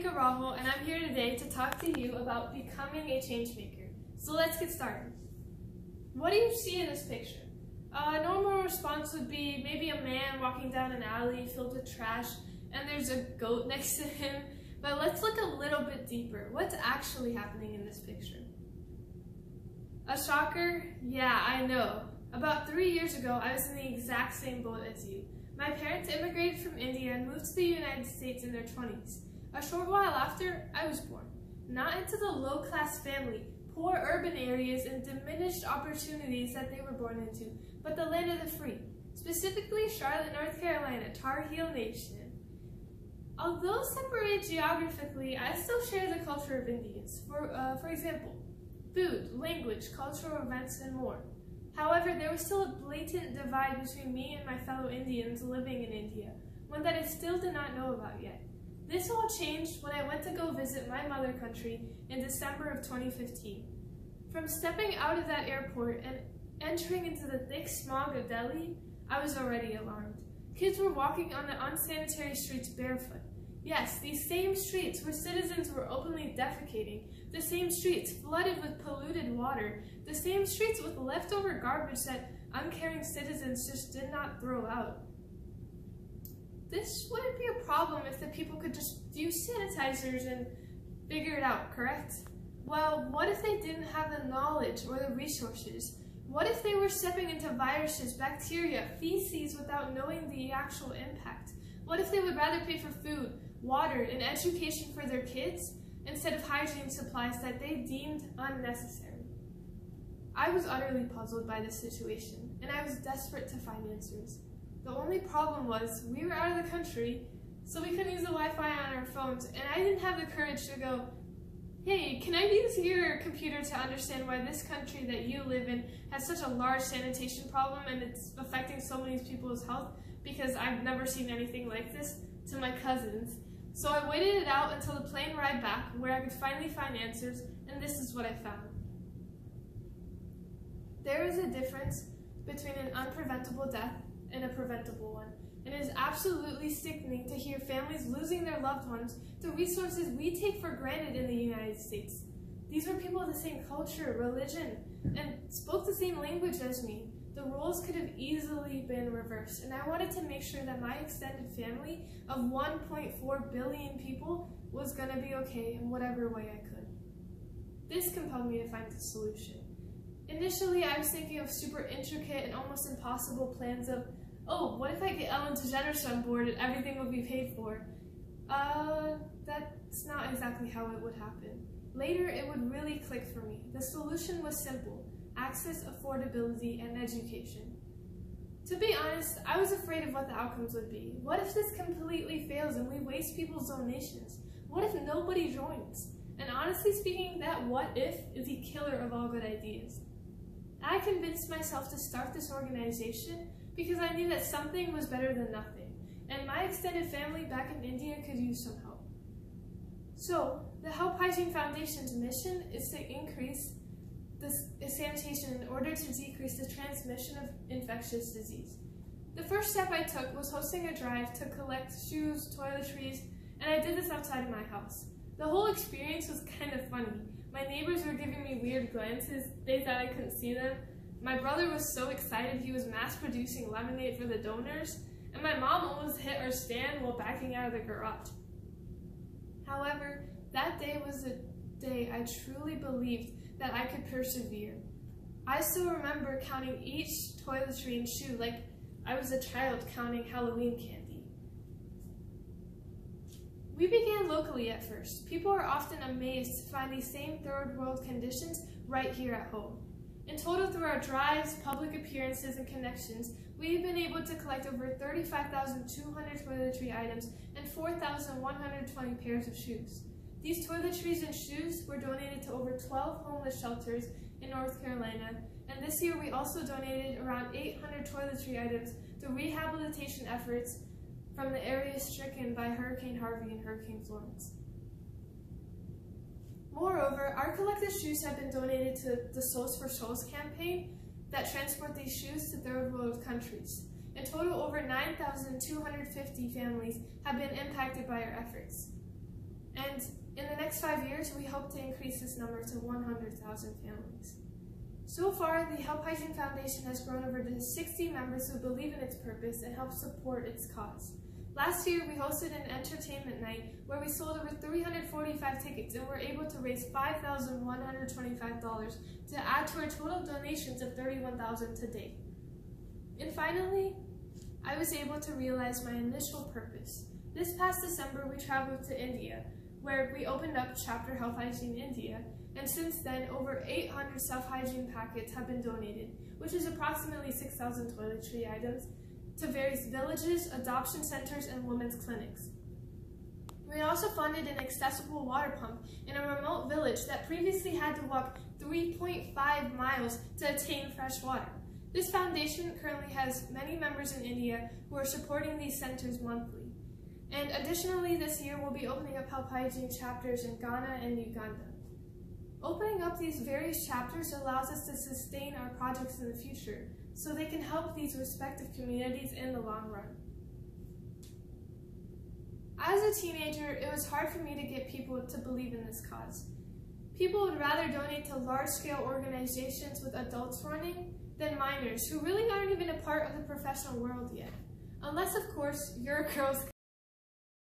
Malika Rawal, and I'm here today to talk to you about becoming a changemaker. So let's get started. What do you see in this picture? A normal response would be maybe a man walking down an alley filled with trash, and there's a goat next to him. But let's look a little bit deeper. What's actually happening in this picture? A shocker? Yeah, I know. About 3 years ago, I was in the exact same boat as you. My parents immigrated from India and moved to the United States in their 20s. A short while after, I was born. Not into the low-class family, poor urban areas, and diminished opportunities that they were born into, but the land of the free, specifically Charlotte, North Carolina, Tar Heel Nation. Although separated geographically, I still share the culture of Indians. For example, food, language, cultural events, and more. However, there was still a blatant divide between me and my fellow Indians living in India, one that I still did not know about yet. This all changed when I went to go visit my mother country in December of 2015. From stepping out of that airport and entering into the thick smog of Delhi, I was already alarmed. Kids were walking on the unsanitary streets barefoot. Yes, these same streets where citizens were openly defecating, the same streets flooded with polluted water, the same streets with leftover garbage that uncaring citizens just did not throw out. This wouldn't be a problem if the people could just use sanitizers and figure it out, correct? Well, what if they didn't have the knowledge or the resources? What if they were stepping into viruses, bacteria, feces without knowing the actual impact? What if they would rather pay for food, water, and education for their kids instead of hygiene supplies that they deemed unnecessary? I was utterly puzzled by this situation, and I was desperate to find answers. The only problem was we were out of the country, so we couldn't use the Wi-Fi on our phones, and I didn't have the courage to go, hey, can I use your computer to understand why this country that you live in has such a large sanitation problem and it's affecting so many people's health, because I've never seen anything like this, to my cousins. So I waited it out until the plane ride back where I could finally find answers, and this is what I found. There is a difference between an unpreventable death and a preventable one. And it is absolutely sickening to hear families losing their loved ones to resources we take for granted in the United States. These were people of the same culture, religion, and spoke the same language as me. The roles could have easily been reversed, and I wanted to make sure that my extended family of 1.4 billion people was going to be okay in whatever way I could. This compelled me to find a solution. Initially, I was thinking of super intricate and almost impossible plans of, oh, what if I get Ellen DeGeneres on board and everything will be paid for? That's not exactly how it would happen. Later, it would really click for me. The solution was simple: access, affordability, and education. To be honest, I was afraid of what the outcomes would be. What if this completely fails and we waste people's donations? What if nobody joins? And honestly speaking, that what if is the killer of all good ideas. I convinced myself to start this organization because I knew that something was better than nothing, and my extended family back in India could use some help. So, the HelpHygiene Foundation's mission is to increase sanitation in order to decrease the transmission of infectious disease. The first step I took was hosting a drive to collect shoes, toiletries, and I did this outside of my house. The whole experience was kind of funny. My neighbors were giving me weird glances, they thought I couldn't see them. My brother was so excited he was mass-producing lemonade for the donors, and my mom almost hit our stand while backing out of the garage. However, that day was the day I truly believed that I could persevere. I still remember counting each toiletry and shoe like I was a child counting Halloween candy. We began locally at first. People are often amazed to find these same third world conditions right here at home. In total, through our drives, public appearances, and connections, we've been able to collect over 35,200 toiletry items and 4,120 pairs of shoes. These toiletries and shoes were donated to over 12 homeless shelters in North Carolina, and this year we also donated around 800 toiletry items to rehabilitation efforts from the areas stricken by Hurricane Harvey and Hurricane Florence. Moreover, our collected shoes have been donated to the Souls for Souls campaign that transport these shoes to third world countries. In total, over 9,250 families have been impacted by our efforts. And next 5 years, we hope to increase this number to 100,000 families. So far, the HelpHygiene Foundation has grown over to 60 members who believe in its purpose and help support its cause. Last year, we hosted an entertainment night where we sold over 345 tickets and were able to raise $5,125 to add to our total donations of $31,000 to date. And finally, I was able to realize my initial purpose. This past December, we traveled to India, where we opened up Chapter HelpHygiene India, and since then, over 800 self-hygiene packets have been donated, which is approximately 6,000 toiletry items, to various villages, adoption centers, and women's clinics. We also funded an accessible water pump in a remote village that previously had to walk 3.5 miles to attain fresh water. This foundation currently has many members in India who are supporting these centers monthly. And additionally, this year we'll be opening up HelpHygiene chapters in Ghana and Uganda. Opening up these various chapters allows us to sustain our projects in the future, so they can help these respective communities in the long run. As a teenager, it was hard for me to get people to believe in this cause. People would rather donate to large-scale organizations with adults running than minors who really aren't even a part of the professional world yet. Unless, of course, you're a Girl Scout.